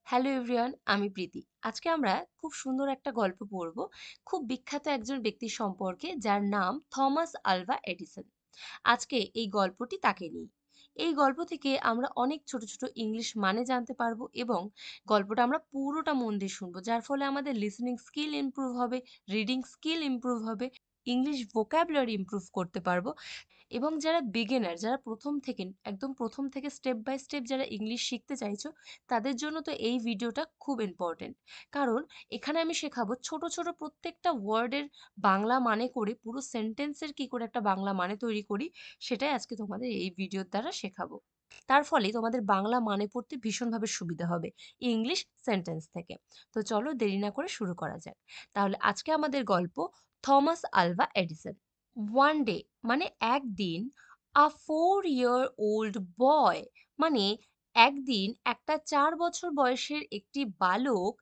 Hello everyone, আমি প্রীতি। আজকে আমরা খুব সুন্দর একটা গল্প পড়ব, খুব বিখ্যাত একজন ব্যক্তির সম্পর্কে যার নাম থমাস আলভা এডিসন। আজকে এই গল্পটি তাকে নিয়ে। এই গল্প থেকে আমরা অনেক ছোট ছোট ইংলিশ মানে জানতে পারবো এবং গল্পটা আমরা পুরোটা মন দিয়ে শুনবো, যার ফলে আমাদের লিসনিং স্কিল ইমপ্রুভ হবে, রিডিং স্কিল ইমপ্রুভ হবে, ইংলিশ ভোকাবুলারি ইমপ্রুভ করতে পারবো। এবং যারা বিগিনার, যারা একদম প্রথম থেকে স্টেপ বাই স্টেপ যারা ইংলিশ শিখতে চাইছো, তাদের জন্য তো এই ভিডিওটা খুব ইম্পর্টেন্ট। কারণ এখানে আমি শেখাবো ছোট ছোট প্রত্যেকটা ওয়ার্ডের বাংলা মানে করে, পুরো সেন্টেন্সের কি করে একটা বাংলা মানে তৈরি করি, সেটাই আজকে তোমাদের এই ভিডিওর দ্বারা শেখাবো। তার ফলে তোমাদের বাংলা মানে পড়তে ভীষণভাবে সুবিধা হবে ইংলিশ সেন্টেন্স থেকে। তো চলো দেরি না করে শুরু করা যাক। তাহলে আজকে আমাদের গল্প Thomas Alva Edison. One day মানে একদিন, আ 4 year old বয় মানে একদিন একটা 4 বছর বয়সের একটি বালক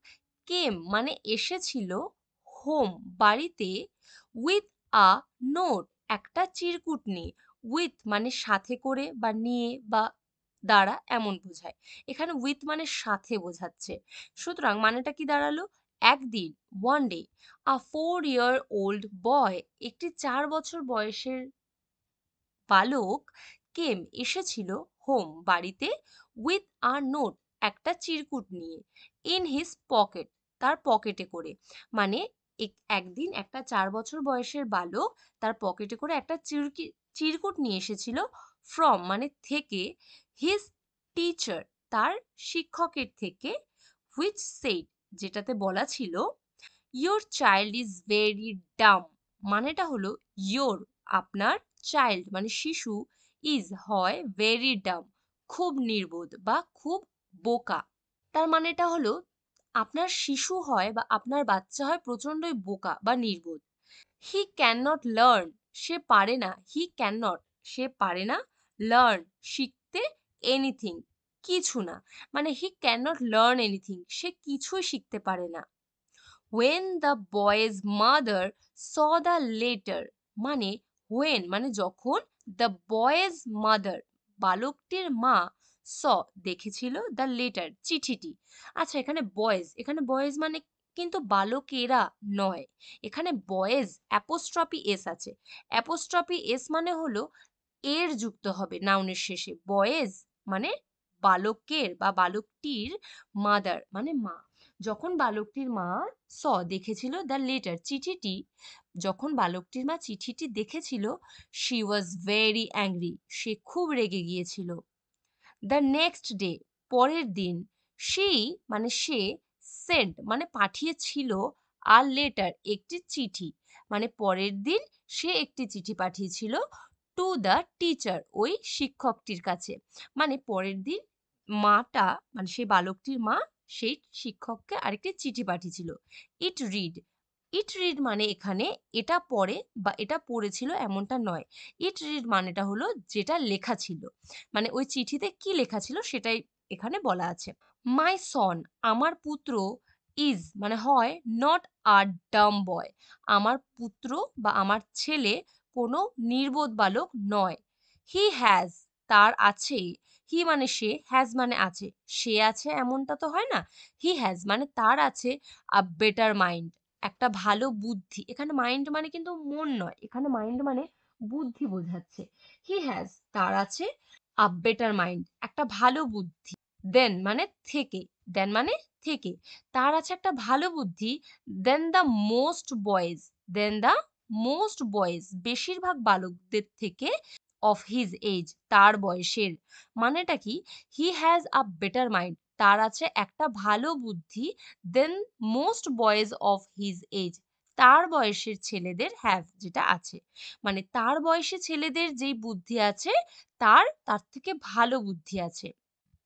কেম মানে এসেছিল, হোম বাড়িতে, উইথ আ নোট একটা চিরকুট নিয়ে। উইথ মানে সাথে করে বা নিয়ে বা দ্বারা এমন বোঝায়। এখানে উইথ মানে সাথে বোঝাচ্ছে। সুতরাং মানেটা কি দাঁড়ালো? একদিন, ওয়ান ডে, আ 4 year old বয় একটি 4 বছর বয়সের বালক কেম এসেছিল, হোম বাড়িতে, উইথ আ নোট একটা চিরকুট নিয়ে, ইন হিজ পকেট তার পকেটে করে। মানে একদিন একটা 4 বছর বয়সের বালক তার পকেটে করে একটা চিরকুট নিয়ে এসেছিল, ফ্রম মানে থেকে, হিজ টিচার তার শিক্ষকের থেকে, হুইচ সেইড যেটাতে বলা ছিল, your child is very Dam মানেটা হলো ইয়োর আপনার, চাইল্ড মানে শিশু, ইজ হয়, ভেরি ডাম খুব নির্বোধ বা খুব বোকা। তার মানেটা হলো আপনার শিশু হয় বা আপনার বাচ্চা হয় প্রচন্ডই বোকা বা নির্বোধ। হি ক্যান নট লার্ন সে পারে না, হি ক্যান নট সে পারে না, লার্ন শিখতে, এনিথিং কিছু না। মানে he can not learn anything সে কিছুই শিখতে পারে না। when the boy's mother saw the letter মানে when মানে যখন, the boy's mother বালকটির মা, saw দেখেছিল, the letter চিঠিটি। আচ্ছা, এখানে বয়েজ মানে কিন্তু বালকেরা নয়, এখানে বয়েজ অ্যাপোস্ট্রফি এস আছে। অ্যাপোস্ট্রফি এস মানে হলো এর যুক্ত হবে নাউনের শেষে। বয়েজ মানে বালকের বা বালকটির, মাদার মানে মা। যখন বালকটির মা স দেখেছিল দ্য লেটার চিঠিটি, যখন বালকটির মা চিঠিটি দেখেছিল, শি ওয়াজ ভেরি অ্যাংরি সে খুব রেগে গিয়েছিল। দ্য নেক্সট ডে পরের দিন, শি মানে সে, সেন্ট মানে পাঠিয়েছিল, আর লেটার একটি চিঠি মানে পরের দিন সে একটি চিঠি পাঠিয়েছিল, টু দ্য টিচার ওই শিক্ষকটির কাছে। মানে পরের দিন মাটা মানে সেই বালকটির মা সেই শিক্ষককে আরেকটি চিঠি পাঠিয়েছিল। ইট রিড, ইট রিড মানে এখানে এটা পড়ে বা এটা পড়েছিল এমনটা নয়। ইট রিড মানেটা হলো যেটা লেখা ছিল, মানে ওই চিঠিতে কি লেখা ছিল সেটাই এখানে বলা আছে। মাই সন আমার পুত্র, ইজ মানে হয়, নট আ ডাম বয় আমার পুত্র বা আমার ছেলে কোনো নির্বোধ বালক নয়। হি হ্যাজ তার আছে, হি মানে সে, হ্যাজ মানে আছে, সে আছে এমনটা তো হয় না। হি হ্যাজ মানে তার আছে, আ বেটার মাইন্ড একটা ভালো বুদ্ধি। এখানে মাইন্ড মানে কিন্তু মন নয়, এখানে মাইন্ড মানে বুদ্ধি বোঝাচ্ছে। হি হ্যাজ তার আছে, আ বেটার মাইন্ড একটা ভালো বুদ্ধি, দেন মানে থেকে, দেন মানে থেকে, তার আছে একটা ভালো বুদ্ধি, then the most boys, then the most boys বেশিরভাগ বালকদের থেকে, অফ হিজ এজ তার বয়সের। মানেটা কি? He has a better mind তার আছে একটা ভালো বুদ্ধি, then most boys of his age তার বয়সের ছেলেদের হ্যাভ যেটা আছে। মানে তার বয়সী ছেলেদের যেই বুদ্ধি আছে, তার তার থেকে ভালো বুদ্ধি আছে।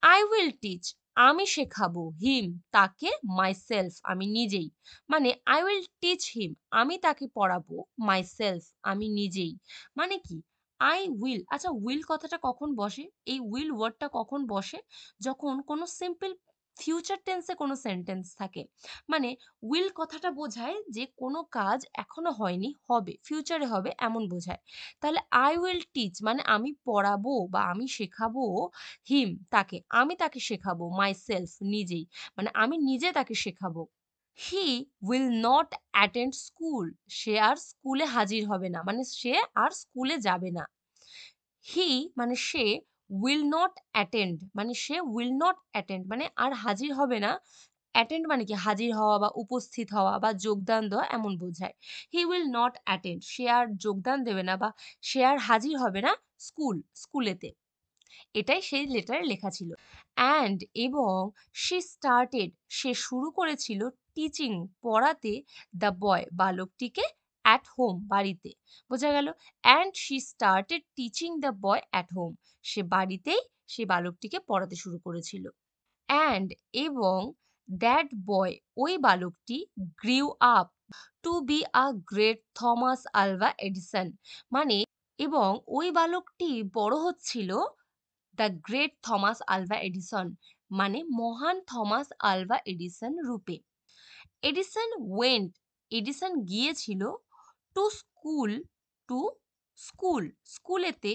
আই উইল টিচ আমি শেখাবো, হিম তাকে, মাইসেলফ আমি নিজেই। মানে আই উইল টিচ হিম আমি তাকে পড়াবো, মাইসেলফ আমি নিজেই। মানে কি? আই উইল, আচ্ছা উইল কথাটা কখন বসে, এই উইল ওয়ার্ডটা কখন বসে? যখন কোনো সিম্পল ফিউচার টেন্সে কোনো সেন্টেন্স থাকে, মানে উইল কথাটা বোঝায় যে কোনো কাজ এখনো হয়নি, হবে, ফিউচারে হবে এমন বোঝায়। তাহলে আই উইল টিচ মানে আমি পড়াবো বা আমি শেখাবো হিম তাকে, আমি তাকে শেখাবো মাইসেলফ নিজেই, মানে আমি নিজে তাকে শেখাবো। He will not attend school, সে আর স্কুলে হাজির হবে না, মানে সে আর স্কুলে যাবে না। হি মানে সে, উইল নট অ্যাটেন্ড মানে সে উইল নট অ্যাটেন্ড মানে আর হাজির হবে না। অ্যাটেন্ড মানে কি হাজির হওয়া বা উপস্থিত হওয়া বা যোগদান দেওয়া এমন বোঝায়। হি উইল নট অ্যাটেন্ড সে আর যোগদান দেবে না বা সে আর হাজির হবে না স্কুলেতে। এটাই সেই লেটারে লেখা ছিল। অ্যান্ড এবং শি স্টার্টেড সে শুরু করেছিল টিচিং পড়াতে দ্য বয় বালকটিকে অ্যাট হোম বাড়িতে। বোঝা গেল? And she started teaching the boy at home সে বাড়িতেই সে বালকটিকে পড়াতে শুরু করেছিল। অ্যান্ড এবং দ্যাট বয় ওই বালকটি grew up to be a great Thomas Alva Edison মানে এবং ওই বালকটি বড় হচ্ছিল the great Thomas Alva Edison মানে মহান থমাস আলভা এডিসন রূপে। এডিসন ওয়েন্ট এডিসন গিয়েছিল টু স্কুল টু স্কুল স্কুলেতে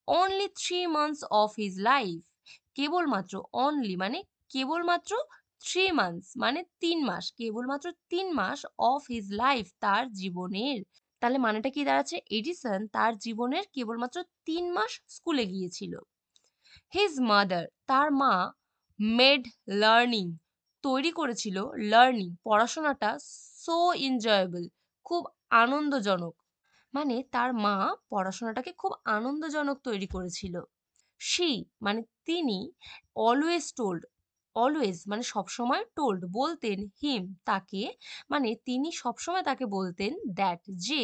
only 3 months of his life কেবলমাত্র অনলি মানে কেবলমাত্র 3 মান্থস মানে 3 মাস কেবলমাত্র 3 মাস অফ হিজ লাইফ তার জীবনের। তাহলে মানেটা কি দাঁড়াচ্ছে এডিসন তার জীবনের কেবলমাত্র 3 মাস স্কুলে গিয়েছিল। হিজ মাদার তার মা মেড লার্নিং তৈরি করেছিল লার্নিং পড়াশোনাটা সো এনজয়েবল খুব আনন্দজনক মানে তার মা পড়াশোনাটাকে খুব আনন্দজনক তৈরি করেছিল। শি মানে তিনি অলওয়েজ টোল্ড অলওয়েজ মানে সবসময় টোল্ড বলতেন হিম তাকে মানে তিনি সবসময় তাকে বলতেন দ্যাট যে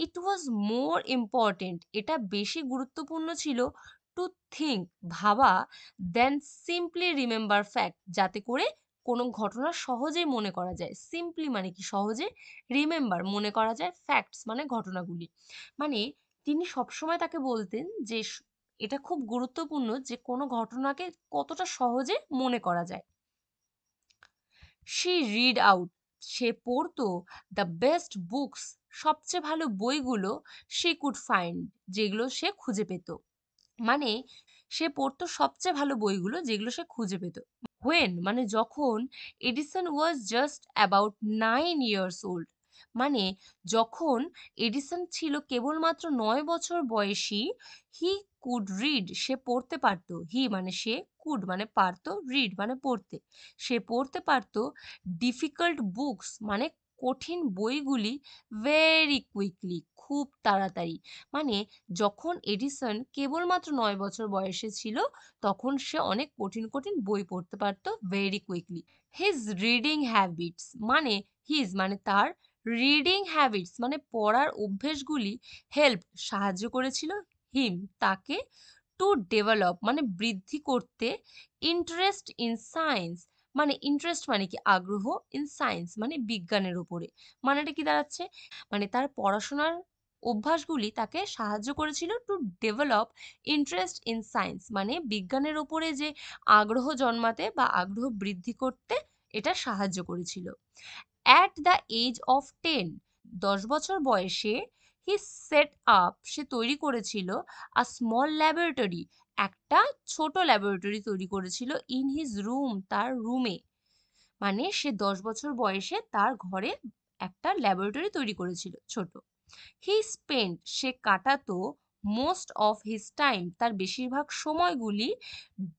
ইট ওয়াজ মোর ইম্পর্টেন্ট এটা বেশি গুরুত্বপূর্ণ ছিল টু থিঙ্ক ভাবা দেন সিম্পলি রিমেম্বার ফ্যাক্ট যাতে করে কোনো ঘটনা সহজেই মনে করা যায়। সিম্পলি মানে কি সহজে, রিমেম্বার মনে করা যায়, ফ্যাক্টস মানে ঘটনাগুলি। মানে তিনি সবসময় তাকে বলতেন যে এটা খুব গুরুত্বপূর্ণ যে কোনো ঘটনাকে কতটা সহজে মনে করা যায়। শি রিড আউট সে পড়তো দ্য বেস্ট বুকস সবচেয়ে ভালো বইগুলো শি কুড ফাইন্ড যেগুলো সে খুঁজে পেত। মানে সে পড়তো সবচেয়ে ভালো বইগুলো যেগুলো সে খুঁজে পেত। হোয়েন মানে যখন Edison was just about 9 years old মানে যখন এডিসন ছিল কেবলমাত্র 9 বছর বয়সী। হি কুড রিড সে পড়তে পারতো, হি মানে সে, কুড মানে পারতো, রিড মানে পড়তে, সে পড়তে পারতো ডিফিকাল্ট বুকস মানে কঠিন বইগুলি ভেরি কুইকলি খুব তাড়াতাড়ি। মানে যখন এডিসন কেবলমাত্র 9 বছর বয়সে ছিল তখন সে অনেক কঠিন কঠিন বই পড়তে পারতো very quickly. His reading habits মানে হিজ মানে তার, রিডিং হ্যাবিটস মানে পড়ার অভ্যেসগুলি হেল্প সাহায্য করেছিল হিম তাকে টু ডেভেলপ মানে বৃদ্ধি করতে ইন্টারেস্ট ইন সায়েন্স মানে ইন্টারেস্ট মানে কি আগ্রহ, ইন সায়েন্স মানে বিজ্ঞানের উপরে। মানেটা কি দাঁড়াচ্ছে মানে তার পড়াশোনার অভ্যাসগুলি তাকে সাহায্য করেছিল to develop interest in science মানে বিজ্ঞানের উপরে যে আগ্রহ জন্মাতে বা আগ্রহ বৃদ্ধি করতে এটা সাহায্য করেছিল। অ্যাট দ্য এজ অফ 10 10 বছর বয়সে হি সেট আপ সে তৈরি করেছিল আ স্মল ল্যাবরেটরি একটা ছোট ল্যাবরেটরি তৈরি করেছিল ইন হিজ রুম তার রুমে। মানে সে 10 বছর বয়সে তার ঘরে একটা ল্যাবরেটরি তৈরি করেছিল ছোট। হি স্পেন্ট সে কাটাতো মোস্ট অফ হিজ টাইম তার বেশিরভাগ সময়গুলি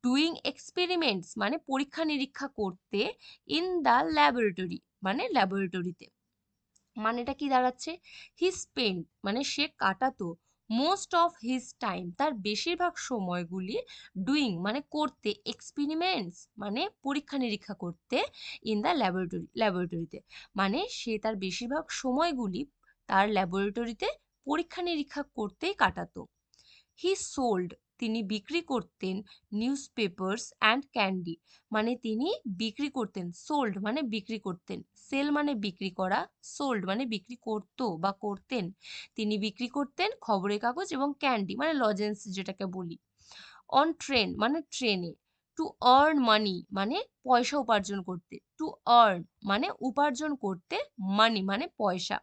ডুইং এক্সপেরিমেন্টস মানে পরীক্ষা নিরীক্ষা করতে ইন দ্য ল্যাবরেটরি মানে ল্যাবরেটরিতে। মানেটা কি দাঁড়াচ্ছে হি স্পেন্ট মানে সে কাটাতো মোস্ট অফ হিজ টাইম তার বেশিরভাগ সময়গুলি ডুইং মানে করতে এক্সপেরিমেন্টস মানে পরীক্ষা নিরীক্ষা করতে ইন দ্য ল্যাবরেটরিতে মানে সে তার বেশিরভাগ সময়গুলি তার ল্যাবরেটরিতে পরীক্ষা নিরীক্ষা করতেই কাটাতো। হি সোল্ড তিনি বিক্রি করতেন নিউজ পেপার্স অ্যান্ড ক্যান্ডি মানে তিনি বিক্রি করতেন, সোল্ড মানে বিক্রি করতেন, সেল মানে বিক্রি করা, সোল্ড মানে বিক্রি করতো বা করতেন, তিনি বিক্রি করতেন খবরের কাগজ এবং ক্যান্ডি মানে লজেন্স যেটাকে বলি। অন ট্রেন মানে ট্রেনে, টু টু আর্ন মানি মানে পয়সা উপার্জন করতে, টু আর্ন মানে উপার্জন করতে, মানি মানে পয়সা।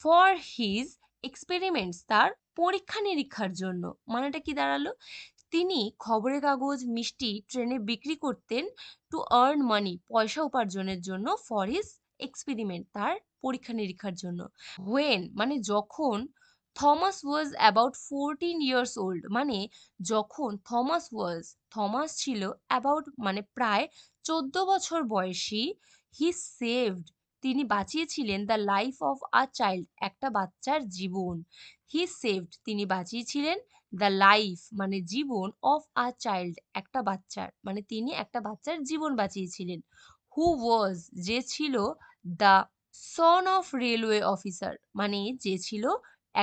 ফর হিজ এক্সপেরিমেন্টস তার পরীক্ষা নিরীক্ষার জন্য, মানেটা কি দাঁড়ালো? তিনি খবরের কাগজ, মিষ্টি ট্রেনে বিক্রি করতেন টু আর্ন মানি পয়সা উপার্জনের জন্য, ফর হিজ এক্সপেরিমেন্ট তার পরীক্ষা নিরীক্ষার জন্য। হোয়েন মানে যখন, Thomas was about 14 years old মানে যখন থমাস ছিল অ্যাবাউট মানে প্রায় 14 বছর বয়সী, হি সেভড তিনি বাঁচিয়েছিলেন the life of a child একটা বাচ্চার জীবন। হি সেভড তিনি বাঁচিয়েছিলেন দ্য লাইফ মানে জীবন অফ আ চাইল্ড একটা বাচ্চার, মানে তিনি একটা বাচ্চার জীবন বাঁচিয়েছিলেন। হু ওয়াজ যে ছিল, the son of railway officer মানে যে ছিল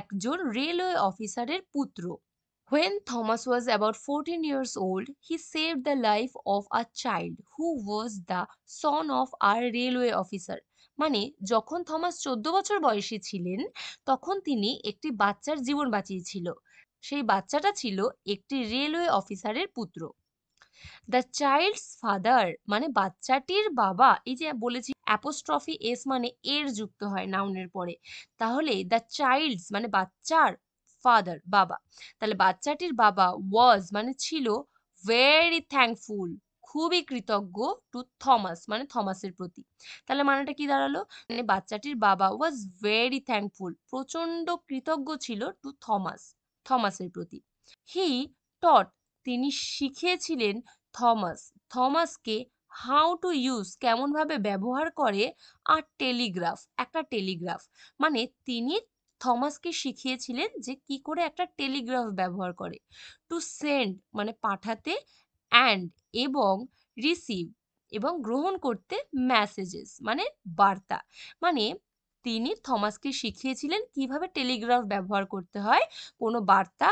একজন রেলওয়ে অফিসারের পুত্র। When Thomas was about 14 years old, he saved the life of a child who was the son of a railway officer. মানে যখন থমাস 14 বছর বয়সী ছিলেন তখন তিনি একটি বাচ্চার জীবন বাঁচিয়েছিল, সেই বাচ্চাটা ছিল একটি রেলওয়ে অফিসারের পুত্র। দ্য চাইল্ডস ফাদার মানে বাচ্চাটির বাবা, এই যে বলেছি অ্যাপোস্ট্রফি এস মানে এর যুক্ত হয় নাউনের পরে, তাহলে দ্য চাইল্ডস মানে বাচ্চার ফাদার বাবা, তাহলে বাচ্চাটির বাবা ওয়াজ মানে ছিল ভেরি থ্যাঙ্কফুল খুবই কৃতজ্ঞ টু থমাস মানে থমাসের প্রতি। তাহলে মানেটা কি দাঁড়ালো? মানে বাচ্চাটির বাবা ওয়াজ ভেরি থ্যাঙ্কফুল প্রচন্ড কৃতজ্ঞ ছিল টু থমাসের প্রতি। হি টট তিনি শিখিয়েছিলেন থমাসকে হাউ টু ইউজ কেমন ভাবে ব্যবহার করে আর টেলিগ্রাফ একটা টেলিগ্রাফ, মানে তিনি থমাসকে শিখিয়েছিলেন যে কি করে একটা টেলিগ্রাফ ব্যবহার করে। টু সেন্ড মানে পাঠাতে, অ্যান্ড এবং রিসিভ এবং গ্রহণ করতে, মেসেজেস মানে বার্তা, মানে তিনি থমাসকে শিখিয়েছিলেন কিভাবে টেলিগ্রাফ ব্যবহার করতে হয় কোনো বার্তা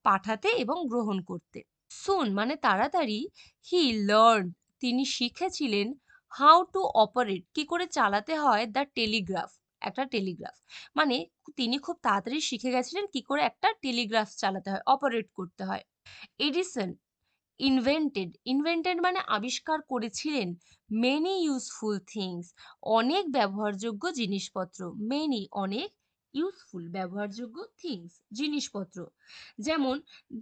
পাঠাতে এবং গ্রহণ করতে। সুন মানে তাড়াতাড়ি, হি লার্ন তিনি শিখেছিলেন, হাউ টু অপারেট কি করে চালাতে হয় দ্য টেলিগ্রাফ একটা টেলিগ্রাফ, মানে তিনি খুব তাড়াতাড়ি শিখে গেছিলেন কি করে একটা টেলিগ্রাফ চালাতে হয়, অপারেট করতে হয়। এডিসন ইনভেন্টেড মানে আবিষ্কার করেছিলেন, মেনি ইউজফুল থিংস অনেক ব্যবহারযোগ্য জিনিসপত্র, মেনি অনেক, ইউজফুল ব্যবহারযোগ্য, থিংস জিনিসপত্র, যেমন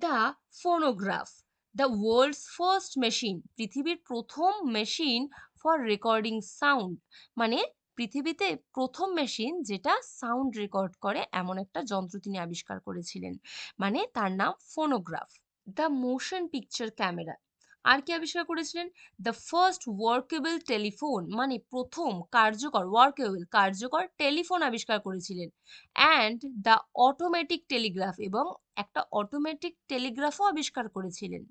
the phonograph the world's first machine পৃথিবীর প্রথম মেশিন ফর রেকর্ডিং সাউন্ড, মানে পৃথিবীতে প্রথম মেশিন যেটা সাউন্ড রেকর্ড করে এমন একটা যন্ত্র তিনি আবিষ্কার করেছিলেন, মানে তার নাম phonograph. The motion picture camera আর কি আবিষ্কার করেছিলেন? দ্য ফার্স্ট ওয়ার্কেবল টেলিফোন মানে প্রথম কার্যকর টেলিফোন আবিষ্কার করেছিলেন। অ্যান্ড দ্য অটোমেটিক টেলিগ্রাফ এবং একটা অটোমেটিক টেলিগ্রাফও আবিষ্কার করেছিলেন।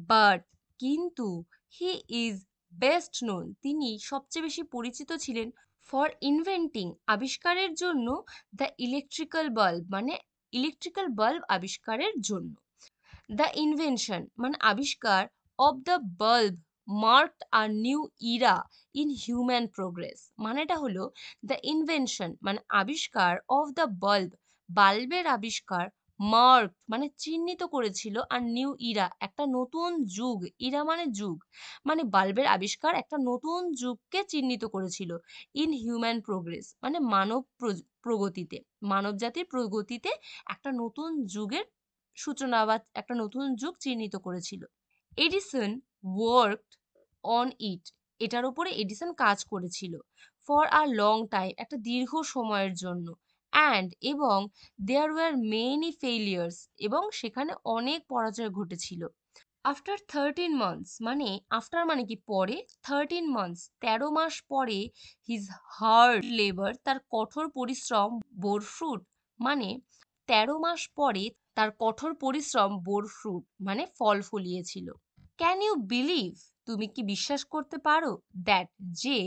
বাট কিন্তু হি ইজ বেস্ট নোন তিনি সবচেয়ে বেশি পরিচিত ছিলেন ফর ইনভেন্টিং আবিষ্কারের জন্য, দ্য ইলেকট্রিক্যাল বাল্ব মানে ইলেকট্রিক্যাল বাল্ব আবিষ্কারের জন্য। দ্য ইনভেনশন মানে আবিষ্কার of the bulb marked a new Ira in human progress, মানেটা হলো দ্য ইনভেনশন মানে আবিষ্কার অফ দ্য বাল্বের আবিষ্কার, মার্ক মানে চিহ্নিত করেছিল, আর নিউ ইরা একটা নতুন যুগ, ইরা মানে যুগ, মানে বাল্বের আবিষ্কার একটা নতুন যুগকে চিহ্নিত করেছিল। ইন হিউম্যান প্রোগ্রেস মানে প্রগতিতে, মানব জাতির প্রগতিতে একটা নতুন যুগের সূচনা বা একটা নতুন যুগ চিহ্নিত করেছিল। এডিসন ওয়ার্কড অন এটার উপরে এডিসন কাজ করেছিল ফর আ লং টাইম একটা দীর্ঘ সময়ের জন্য, অ্যান্ড এবং দেয়ার ওয়ার মেনি ফেইলিয়ার্স এবং সেখানে অনেক পরাজয় ঘটেছিল। আফটার 13 মান্থস মানে আফটার মানে কি পরে, 13 মান্থস 13 মাস পরে, হিজ হার্ড লেবার তার কঠোর পরিশ্রম বোর ফ্রুট মানে 13 মাস পরে তার কঠোর পরিশ্রম বোর ফ্রুট মানে ফল ফলিয়েছিল। ক্যান ইউ বিলিভ তুমি কি বিশ্বাস করতে পারো, দ্যাট যে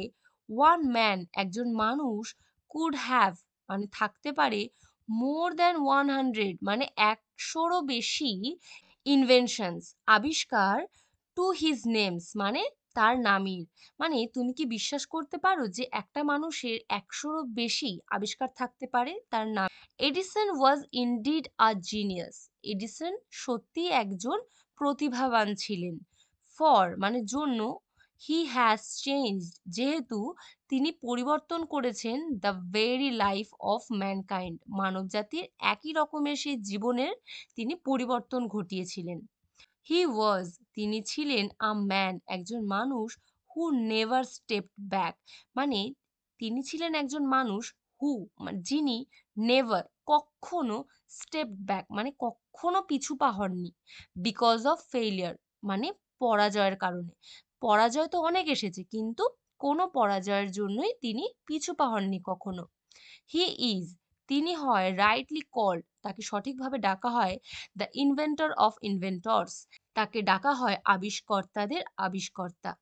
ওয়ান ম্যান একজন মানুষ কুড হ্যাভ মানে থাকতে পারে, মোর দ্যান 100 মানে 100রও বেশি ইনভেনশনস আবিষ্কার, টু হিজ নেমস মানে তার নামের, মানে তুমি কি বিশ্বাস করতে পারো যে একটা মানুষের 100রও বেশি আবিষ্কার থাকতে পারে তার নাম। এডিসন ওয়াজ ইনডিড আ জিনিয়াস এডিসন সত্যি একজন প্রতিভাবান ছিলেন। ফর মানে জন্য, হি হ্যাজ চেঞ্জড যেহেতু তিনি পরিবর্তন করেছেন the very life of mankind মানবজাতির একই রকমের সেই জীবনের তিনি পরিবর্তন ঘটিয়েছিলেন। হি ওয়াজ তিনি ছিলেন আ ম্যান একজন মানুষ হু নেভার স্টেপড ব্যাক মানে তিনি ছিলেন একজন মানুষ হু যিনি নেভার কখনো স্টেপ ব্যাক মানে কখনো পিছু পা হননি বিকজ অফ ফেইলিয়ার মানে পরাজয়ের কারণে। পরাজয় তো অনেক এসেছে কিন্তু কোনো পরাজয়ের জন্যই তিনি পিছু পা হননি কখনো। হি ইজ তিনি হয় রাইটলি কল্ড তাকে সঠিকভাবে ডাকা হয় দ্য ইনভেন্টর অফ ইনভেন্টরস তাকে ডাকা হয় আবিষ্কর্তাদের আবিষ্কর্তা।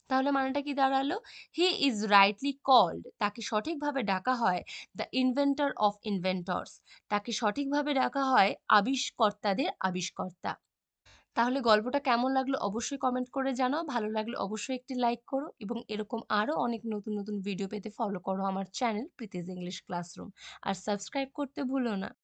তাহলে মানেটা কি দাঁড়ালো? হি ইজ রাইটলি কল্ড তাকে সঠিকভাবে ডাকা হয় দ্য ইনভেন্টর অফ ইনভেন্টরস তাকে সঠিকভাবে ডাকা হয় আবিষ্কর্তাদের আবিষ্কর্তা। তাহলে গল্পটা কেমন লাগলো অবশ্যই কমেন্ট করে জানাও। ভালো লাগলে অবশ্যই একটি লাইক করো এবং এরকম আরো অনেক নতুন নতুন ভিডিও পেতে ফলো করো আমার চ্যানেল প্রীতিজ ইংলিশ ক্লাসরুম। আর সাবস্ক্রাইব করতে ভুলো না।